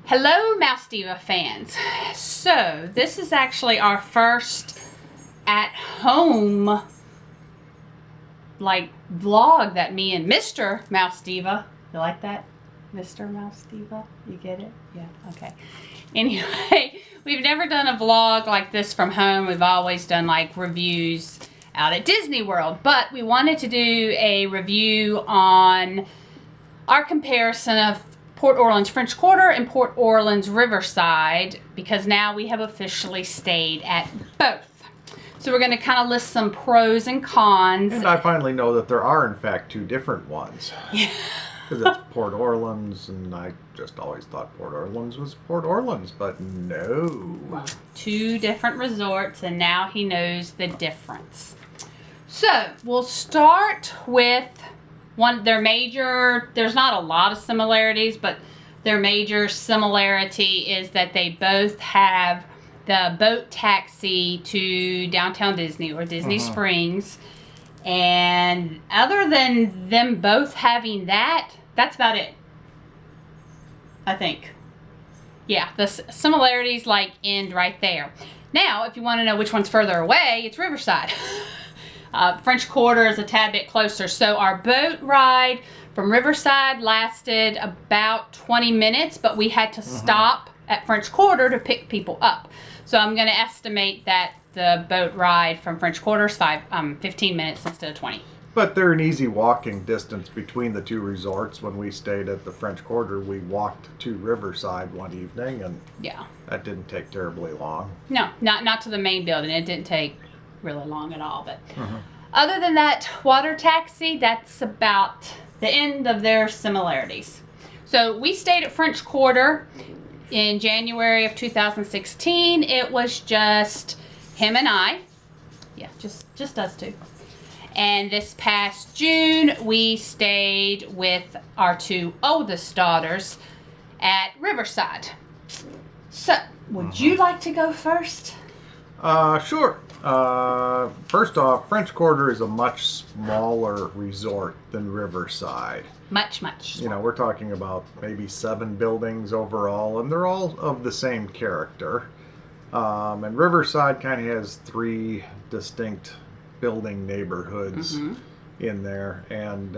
Hello, Mouse Diva fans. So, this is actually our first at-home, vlog that me and Mr. Mouse Diva, you like that? Mr. Mouse Diva? You get it? Yeah, okay. Anyway, we've never done a vlog like this from home. We've always done, reviews out at Disney World. But we wanted to do a review on our comparison of Port Orleans French Quarter and Port Orleans Riverside, because now we have officially stayed at both. So we're going to kind of list some pros and cons. And I finally know that there are, in fact, two different ones. Yeah. Because it's Port Orleans, and I just always thought Port Orleans was Port Orleans, but no. Two different resorts, and now he knows the difference. So we'll start with their major, there's not a lot of similarities, but their major similarity is that they both have the boat taxi to downtown Disney or Disney Springs. And other than them both having that, that's about it, I think. Yeah, the similarities end right there. Now, if you want to know which one's further away, it's Riverside. French Quarter is a tad bit closer. So our boat ride from Riverside lasted about 20 minutes, but we had to stop at French Quarter to pick people up. So I'm going to estimate that the boat ride from French Quarter is 15 minutes instead of 20. But they're an easy walking distance between the two resorts. When we stayed at the French Quarter, we walked to Riverside one evening, and that didn't take terribly long. No, not to the main building. It didn't take really long at all. But other than that water taxi, that's about the end of their similarities. So we stayed at French Quarter in January of 2016. It was just him and I. Yeah, just us two. And this past June, we stayed with our two oldest daughters at Riverside. So, would you like to go first? Sure. First off, French Quarter is a much smaller resort than Riverside. Much. You know, we're talking about maybe 7 buildings overall, and they're all of the same character. And Riverside kind of has 3 distinct building neighborhoods in there, and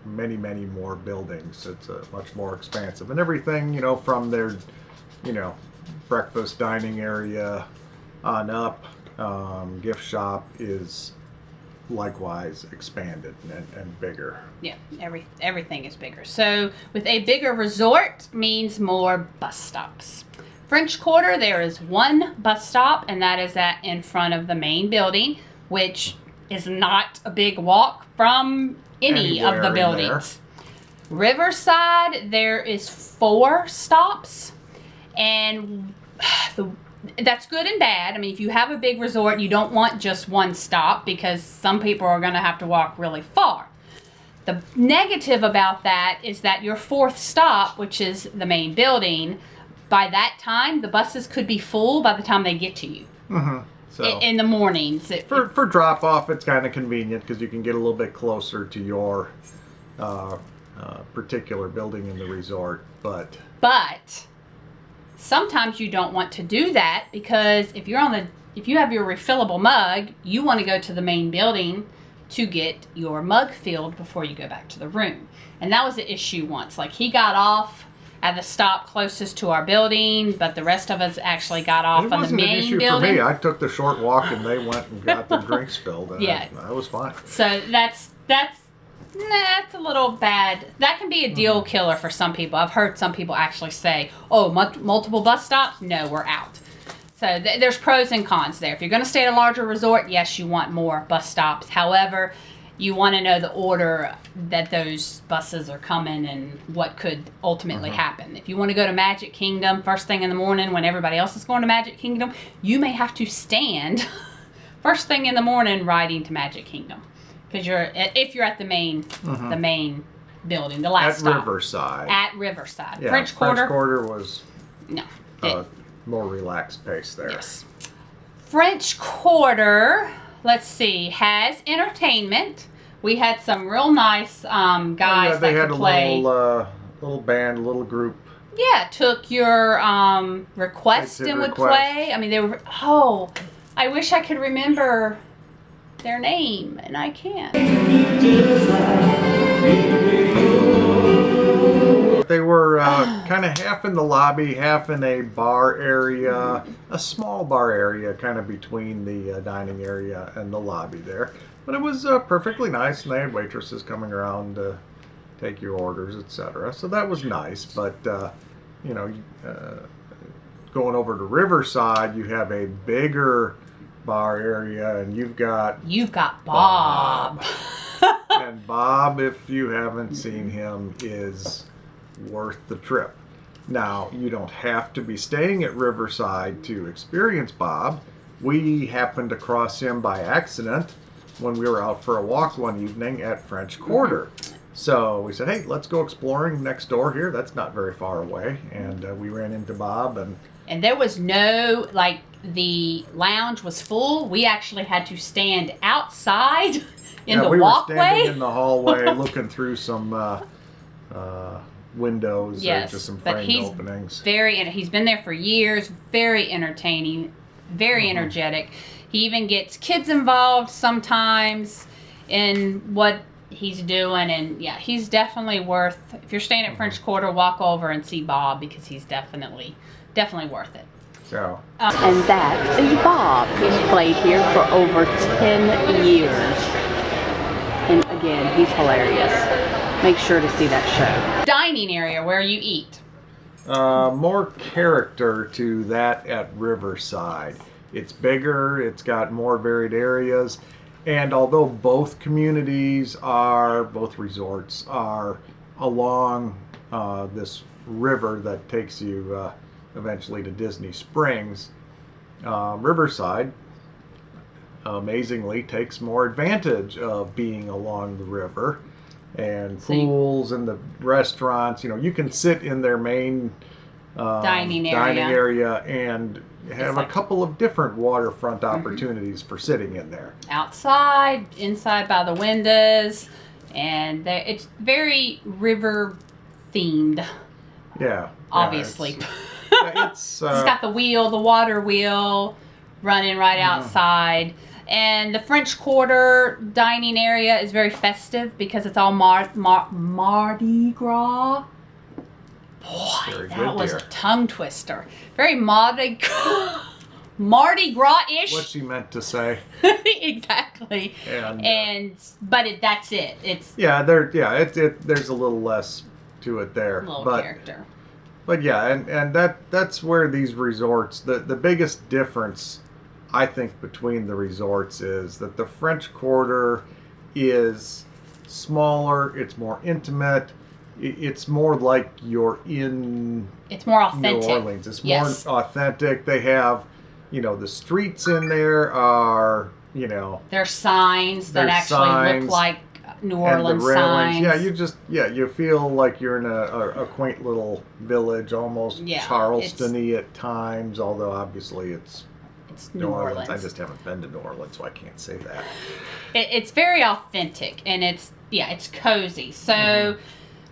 many more buildings. It's much more expansive, and everything, from their, breakfast dining area on up. Gift shop is likewise expanded and bigger. Yeah, everything is bigger. So with a bigger resort means more bus stops. French Quarter, there is 1 bus stop, and that is in front of the main building, which is not a big walk from any of the buildings. Riverside, there is 4 stops, and that's good and bad. I mean, if you have a big resort, you don't want just 1 stop, because some people are going to have to walk really far. The negative about that is that your 4th stop, which is the main building, by that time, the buses could be full by the time they get to you. So in the mornings. For drop-off, it's kind of convenient because you can get a little bit closer to your particular building in the resort. But sometimes you don't want to do that, because if you have your refillable mug, you want to go to the main building to get your mug filled before you go back to the room. And that was the issue once. He got off at the stop closest to our building, but the rest of us actually got off on the main building. It wasn't an issue for me. I took the short walk, and they went and got their drinks filled, and I was fine. So that's a little bad. That can be a deal killer for some people. I've heard some people actually say, "Oh, multiple bus stops? No, we're out." So there's pros and cons there. If you're going to stay at a larger resort, yes, you want more bus stops. However, you want to know the order that those buses are coming and what could ultimately happen. If you want to go to Magic Kingdom first thing in the morning when everybody else is going to Magic Kingdom, you may have to stand first thing in the morning riding to Magic Kingdom, because if you're at the main building, the last stop. At Riverside. Yeah, French Quarter was more relaxed pace there. Yes. French Quarter, let's see, has entertainment. We had some real nice guys that could play. They had a little band, a little group Yeah, took your request Hit and would request. play. I mean, they were. Oh, I wish I could remember their name, and I can't. They were kind of half in the lobby, half in a bar area, a small bar area, kind of between the dining area and the lobby there. But it was perfectly nice, and they had waitresses coming around to take your orders, etc. So that was nice. But you know, going over to Riverside, you have a bigger bar area, and you've got Bob. and Bob, if you haven't seen him, is worth the trip. Now, you don't have to be staying at Riverside to experience Bob. We happened to cross him by accident when we were out for a walk one evening at French Quarter. So we said, hey, let's go exploring next door here. That's not very far away. And we ran into Bob. And there was no, like, the lounge was full. We actually had to stand outside in the we walkway. were standing in the hallway looking through some windows, yes, just some but framed he's openings. he's been there for years, very entertaining, very energetic. He even gets kids involved sometimes in what he's doing, and yeah, he's definitely worth, if you're staying at French Quarter, walk over and see Bob, because he's definitely worth it. So, And that is Bob. He's played here for over 10 years. And again, he's hilarious. Make sure to see that show. Dining area where you eat. more character to that at Riverside. It's bigger, it's got more varied areas, and although both resorts are along this river that takes you eventually to Disney Springs, Riverside amazingly takes more advantage of being along the river, and pools and the restaurants. You know, you can sit in their main dining area and have like a couple of different waterfront opportunities for sitting in there. Outside, inside by the windows, and it's very river themed. Yeah, Obviously. it's It's got the water wheel running right outside. And the French Quarter dining area is very festive because it's all Mardi Gras. Boy, that was a tongue twister. Very Mardi Gras-ish. what she meant to say. Exactly. But that's it. It's there's a little less to it there. character. But yeah, and that's where these resorts, the biggest difference I think between the resorts is that the French Quarter is smaller, it's more intimate, it's more like you're in It's more authentic. New Orleans. It's more authentic. They have, the streets in there are, There's signs that actually look like New Orleans signs. Yeah, you feel like you're in a quaint little village, almost Charleston-y at times, although obviously it's New Orleans. I just haven't been to New Orleans, so I can't say that. It's very authentic, and it's cozy. So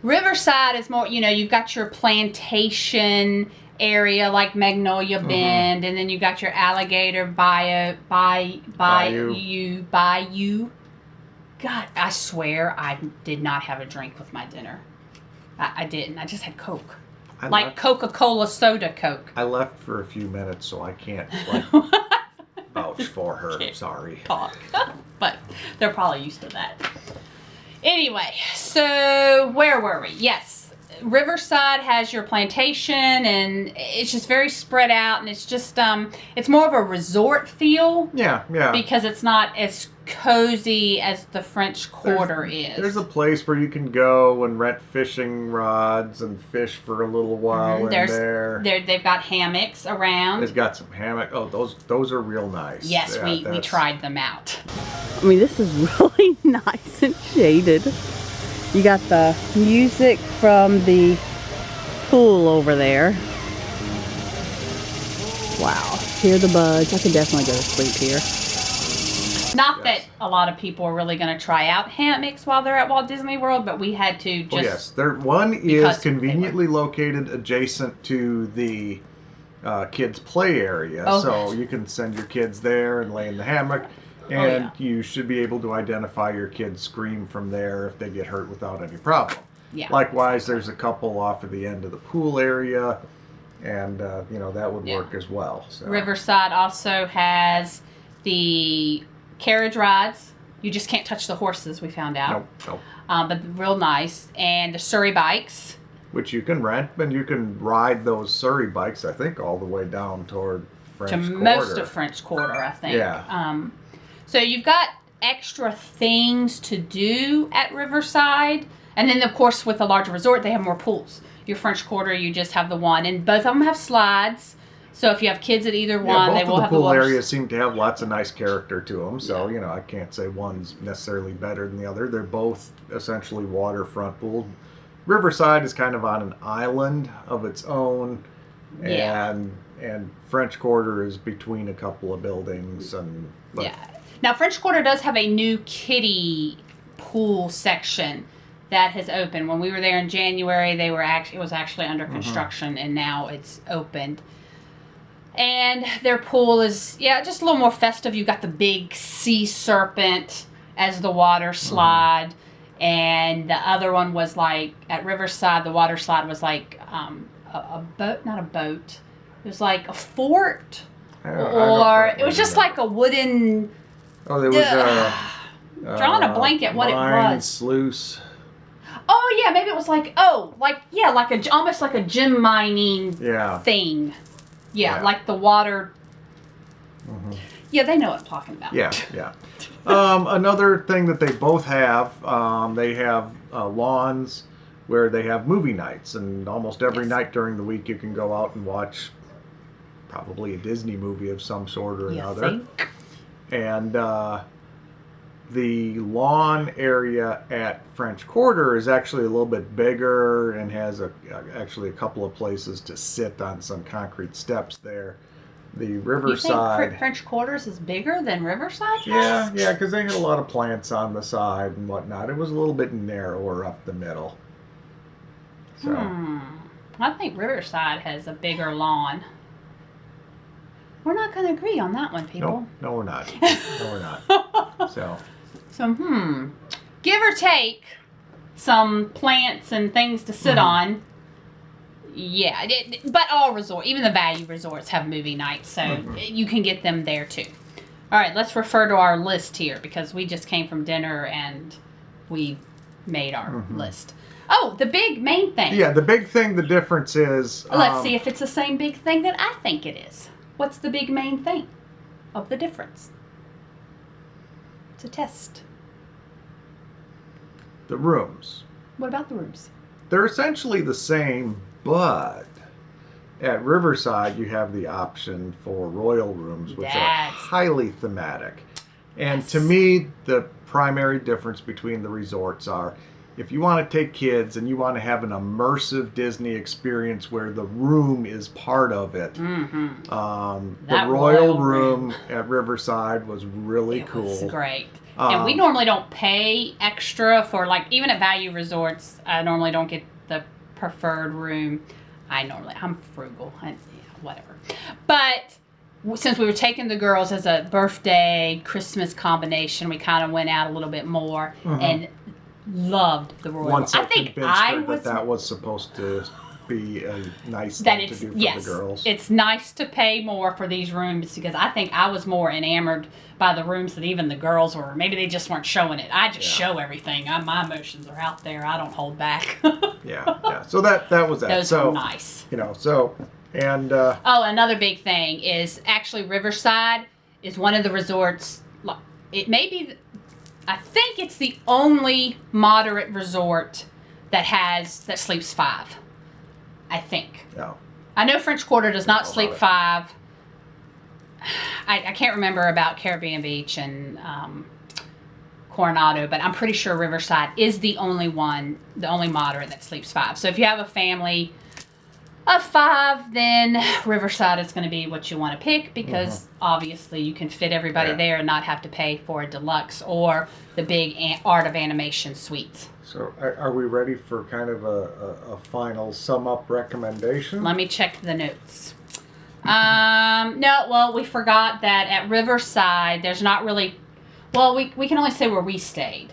Riverside is more, you've got your plantation area like Magnolia Bend, and then you got your alligator bayou. God, I swear I did not have a drink with my dinner. I didn't. I just had Coke. Coca-Cola soda Coke. I left for a few minutes, so I can't vouch for her. Sorry. Talk. But they're probably used to that. Anyway, so where were we? Yes, Riverside has your plantation, and it's just very spread out, and it's just it's more of a resort feel. Yeah. Because it's not as cozy as the French Quarter is. There's a place where you can go and rent fishing rods and fish for a little while there. They've got hammocks around. They've got some hammock. Oh, those are real nice. Yes, we tried them out. I mean, this is really nice and shaded. You got the music from the pool over there. Wow, hear the bugs. I could definitely go to sleep here. Not that a lot of people are really going to try out hammocks while they're at Walt Disney World, but we had to just... Oh, yes. One is conveniently located adjacent to the kids' play area. Oh, so gosh. you can send your kids there and lay in the hammock. And you should be able to identify your kids' scream from there if they get hurt without any problem. Yeah. Likewise, there's a couple off of the end of the pool area. And, that would work as well. So. Riverside also has the carriage rides. You just can't touch the horses, we found out. Nope. But real nice. And the Surrey bikes. Which you can rent, and you can ride those Surrey bikes, I think, all the way down toward French Quarter. Most of French Quarter, I think. Yeah. So you've got extra things to do at Riverside. And then, of course, with the larger resort, they have more pools. Your French Quarter, you just have the one. And both of them have slides. So if you have kids at either one, they will have the pool water. areas seem to have lots of nice character to them. So, I can't say one's necessarily better than the other. They're both essentially waterfront pools. Riverside is kind of on an island of its own. And French Quarter is between a couple of buildings. Now, French Quarter does have a new kiddie pool section that has opened. When we were there in January, it was actually under construction, and now it's opened. And their pool is, just a little more festive. You've got the big sea serpent as the water slide. And the other one was like, at Riverside, the water slide was like a boat, not a boat. It was like a fort. Or it was just like a wooden... Oh, there was drawing a blank at what it was. Sluice. Oh, yeah, maybe it was almost like a gem mining thing. Yeah, like the water. Yeah, they know what I'm talking about. Yeah. Another thing that they both have, they have lawns where they have movie nights, and almost every night during the week you can go out and watch probably a Disney movie of some sort or another. And the lawn area at French Quarter is actually a little bit bigger and has actually a couple of places to sit on some concrete steps there. The Riverside... You think French Quarters is bigger than Riverside? Yeah, because they had a lot of plants on the side and whatnot. It was a little bit narrower up the middle. So. I think Riverside has a bigger lawn. We're not going to agree on that one, people. No, we're not. So, give or take some plants and things to sit on. Yeah, but all resorts, even the value resorts, have movie nights, so you can get them there too. All right, let's refer to our list here because we just came from dinner and we made our list. Oh, the big main thing. Yeah, the big thing, the difference is... Let's see if it's the same big thing that I think it is. What's the big main thing of the difference? It's a test. The rooms. What about the rooms? They're essentially the same, but at Riverside you have the option for royal rooms, which are highly thematic. And to me, the primary difference between the resorts are, if you want to take kids and you want to have an immersive Disney experience where the room is part of it, the royal room at Riverside was really cool. It was great. And we normally don't pay extra for, like, even at value resorts, I normally don't get the preferred room. I'm frugal, whatever. But since we were taking the girls as a birthday, Christmas combination, we kind of went out a little bit more and loved the royal. Once I think that was supposed to be a nice thing to do for the girls. It's nice to pay more for these rooms because I think I was more enamored by the rooms than even the girls were. Maybe they just weren't showing it. I just show everything. My emotions are out there. I don't hold back. Yeah. So that was that. Those were nice. Another big thing is actually Riverside is one of the resorts. It may be, I think it's the only moderate resort that sleeps 5. I think. Yeah. I know French Quarter does not sleep 5. I can't remember about Caribbean Beach and Coronado, but I'm pretty sure Riverside is the only moderate that sleeps 5. So if you have a family, of 5, then Riverside is going to be what you want to pick because obviously you can fit everybody there and not have to pay for a deluxe or the big Art of Animation suites. So are we ready for kind of a final sum up recommendation? Let me check the notes. No, well, we forgot that at Riverside, there's not really, well, we can only say where we stayed.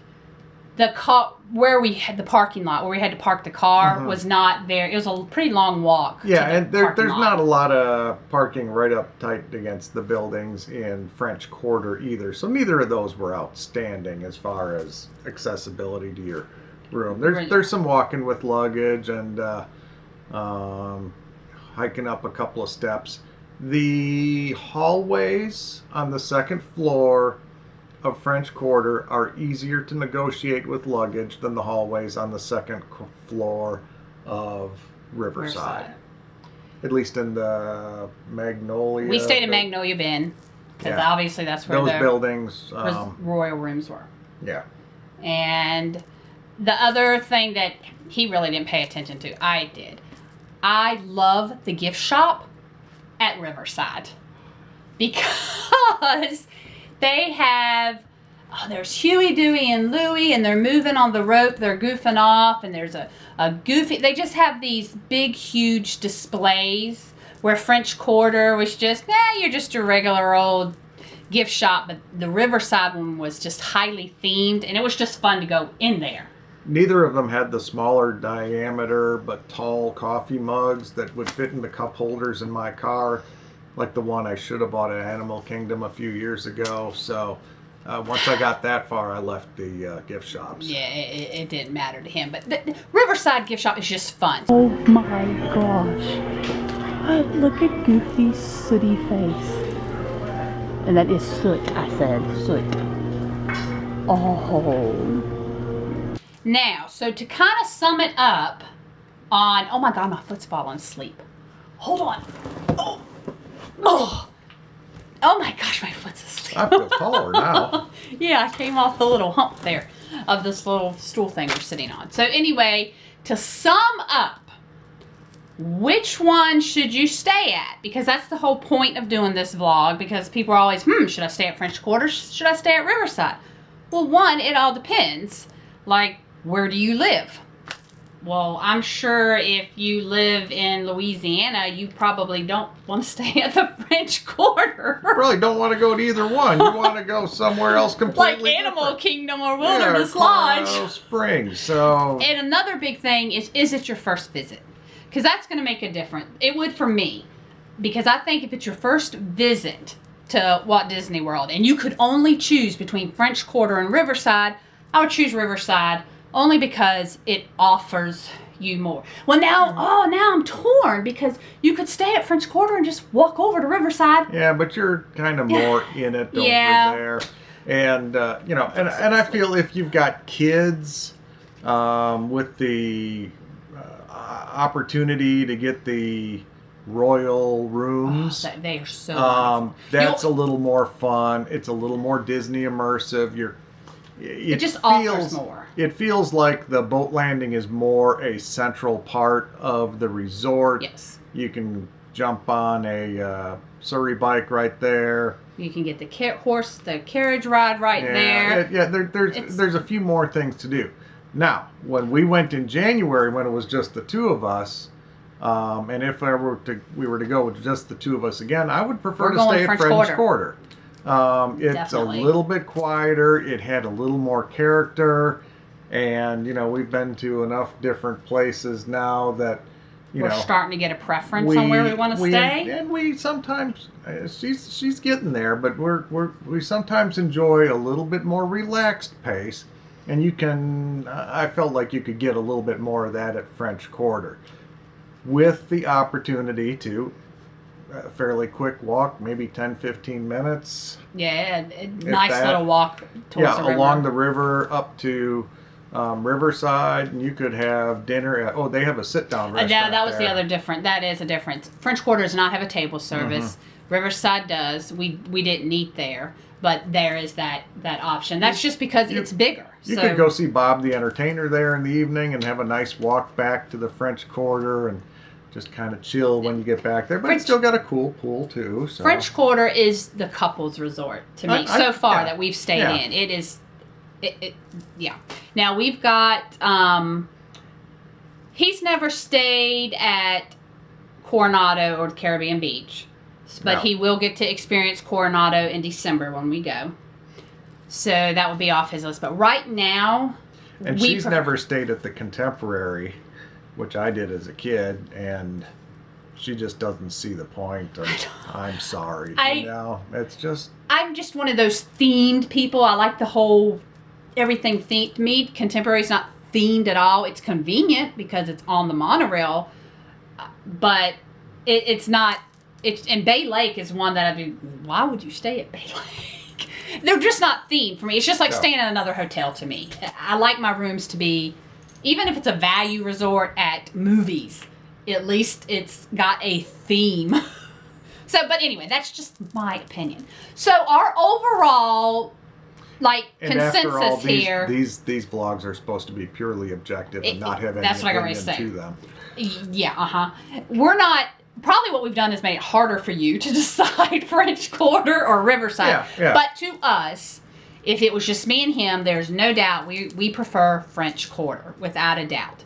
Where we had the parking lot, where we had to park the car, was not there. It was a pretty long walk. Yeah, and there's lot. not a lot of parking right up tight against the buildings in French Quarter either. So neither of those were outstanding as far as accessibility to your room. There's some walking with luggage and hiking up a couple of steps. The hallways on the second floor of French Quarter are easier to negotiate with luggage than the hallways on the second floor of Riverside. At least in the Magnolia. We stayed in Magnolia Bend because obviously that's where those the buildings royal rooms were. Yeah. And the other thing that he really didn't pay attention to, I did. I love the gift shop at Riverside because they have, there's Huey, Dewey, and Louie, and they're moving on the rope. They're goofing off, and there's a goofy. They just have these big, huge displays where French Quarter was just, you're just a regular old gift shop, but the Riverside one was just highly themed, and it was just fun to go in there. Neither of them had the smaller diameter but tall coffee mugs that would fit in the cup holders in my car, like the one I should have bought at Animal Kingdom a few years ago. So once I got that far, I left the gift shops. Yeah, it didn't matter to him. But the Riverside gift shop is just fun. Oh my gosh. Look at Goofy's sooty face. And that is soot, I said. Soot. Oh. Now, so to kind of sum it up on... Oh my God, my foot's falling asleep. Hold on. Oh my gosh, my foot's asleep. I feel taller now. Yeah, I came off the little hump there of this little stool thing we're sitting on. So anyway, to sum up, which one should you stay at? Because that's the whole point of doing this vlog, because people are always, should I stay at French Quarter? Should I stay at Riverside? Well, one, it all depends. Like, where do you live? Well, I'm sure if you live in Louisiana, you probably don't want to stay at the French Quarter. You probably don't want to go to either one. You want to go somewhere else completely like Animal different. Kingdom or Wilderness Colorado Lodge. Springs. So. And another big thing is it your first visit? Because that's going to make a difference. It would for me. Because I think if it's your first visit to Walt Disney World and you could only choose between French Quarter and Riverside, I would choose Riverside. Only because it offers you more. Well, now I'm torn because you could stay at French Quarter and just walk over to Riverside. Yeah, but you're kind of more in it over there. And, and I feel if you've got kids with the opportunity to get the royal rooms. They are so wonderful. That's a little more fun. It's a little more Disney immersive. It just offers more. It feels like the boat landing is more a central part of the resort. Yes. You can jump on a Surrey bike right there. You can get the carriage ride right there. Yeah, there's a few more things to do. Now, when we went in January, when it was just the two of us, and if we were to go with just the two of us again, I would prefer to stay at French Quarter. It's Definitely. a little bit quieter. It had a little more character, and we've been to enough different places now that we're starting to get a preference on where we want to stay. And we sometimes she's getting there, but we sometimes enjoy a little bit more relaxed pace, and I felt like you could get a little bit more of that at French Quarter, with the opportunity to. A fairly quick walk, maybe 10-15 minutes. Yeah, nice little walk towards the river. Along the river up to Riverside, and you could have dinner at, they have a sit-down restaurant Yeah, that was there. the other different. That is a difference. French Quarter does not have a table service. Riverside does. We didn't eat there, but there is that option. That's just because it's bigger. You could go see Bob the Entertainer there in the evening and have a nice walk back to the French Quarter, and just kind of chill when you get back there. But it's still got a cool pool too. So. French Quarter is the couples resort to me so far that we've stayed in. It is, yeah. Now we've got, he's never stayed at Coronado or Caribbean Beach, but he will get to experience Coronado in December when we go. So that would be off his list. But right now, and she's never stayed at the Contemporary, which I did as a kid, and she just doesn't see the point. I'm sorry. It's just... I'm just one of those themed people. I like the whole everything themed. To me, Contemporary's not themed at all. It's convenient because it's on the monorail, but it's not... And Bay Lake is one that why would you stay at Bay Lake? They're just not themed for me. It's just like staying at another hotel to me. I like my rooms to be... Even if it's a value resort at movies, at least it's got a theme. But anyway, that's just my opinion. So our overall, consensus here. These vlogs are supposed to be purely objective and not have any opinion to them. Yeah, We're not. Probably what we've done is made it harder for you to decide French Quarter or Riverside. Yeah. But to us, if it was just me and him, there's no doubt we prefer French Quarter, without a doubt.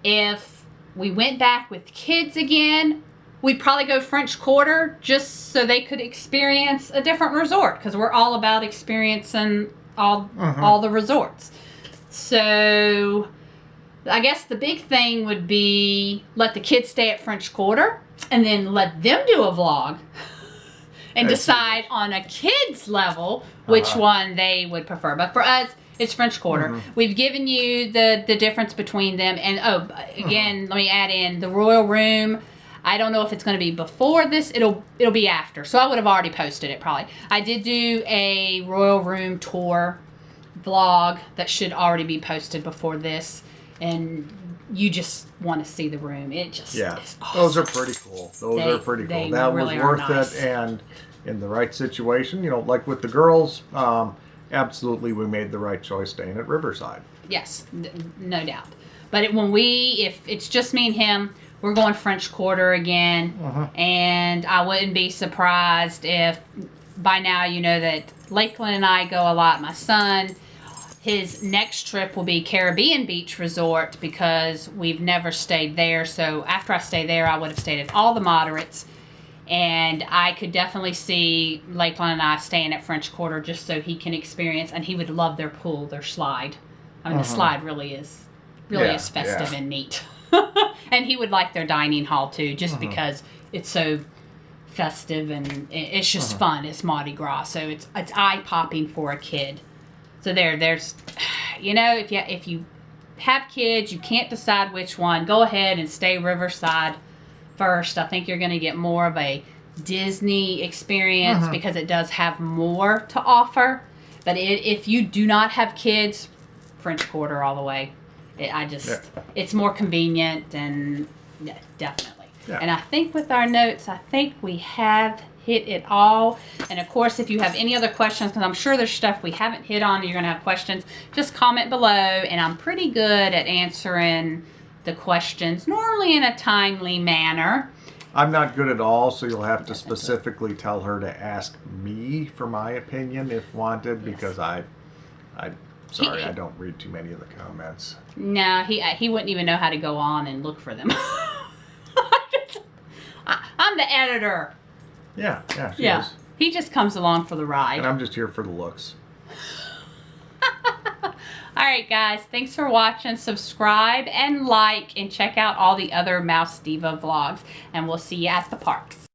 If we went back with kids again, we'd probably go French Quarter just so they could experience a different resort, because we're all about experiencing all the resorts. So I guess the big thing would be let the kids stay at French Quarter and then let them do a vlog and decide on a kid's level which one they would prefer. But for us, it's French Quarter. We've given you the difference between them. And again, let me add in the Royal Room. I don't know if it's going to be before this. It'll be after. So I would have already posted it probably. I did do a Royal Room tour vlog that should already be posted before this. And you just want to see the room. It just is awesome. Those are pretty cool. That really was worth nice. it. And in the right situation, like with the girls, absolutely we made the right choice staying at Riverside. Yes, no doubt. But if it's just me and him, we're going French Quarter again. And I wouldn't be surprised if by now you know that Lakeland and I go a lot. My son, his next trip will be Caribbean Beach Resort because we've never stayed there. So after I stay there, I would have stayed at all the moderates. And I could definitely see Lakeland and I staying at French Quarter just so he can experience. And he would love their pool, their slide. I mean, the slide really is festive and neat. And he would like their dining hall too, just because it's so festive and it's just fun. It's Mardi Gras, so it's eye popping for a kid. So there's, if you have kids, you can't decide which one, go ahead and stay Riverside first. I think you're going to get more of a Disney experience because it does have more to offer. But if you do not have kids, French Quarter all the way. It's more convenient and definitely. Yeah. And I think with our notes, we have hit it all. And of course, if you have any other questions, because I'm sure there's stuff we haven't hit on, you're going to have questions, just comment below. And I'm pretty good at answering the questions, normally in a timely manner. I'm not good at all, so you'll have to specifically tell her to ask me for my opinion if wanted, because I don't read too many of the comments. No, he wouldn't even know how to go on and look for them. I'm the editor. Yeah, she is. He just comes along for the ride. And I'm just here for the looks. All right, guys. Thanks for watching. Subscribe and like and check out all the other Mouse Diva vlogs. And we'll see you at the parks.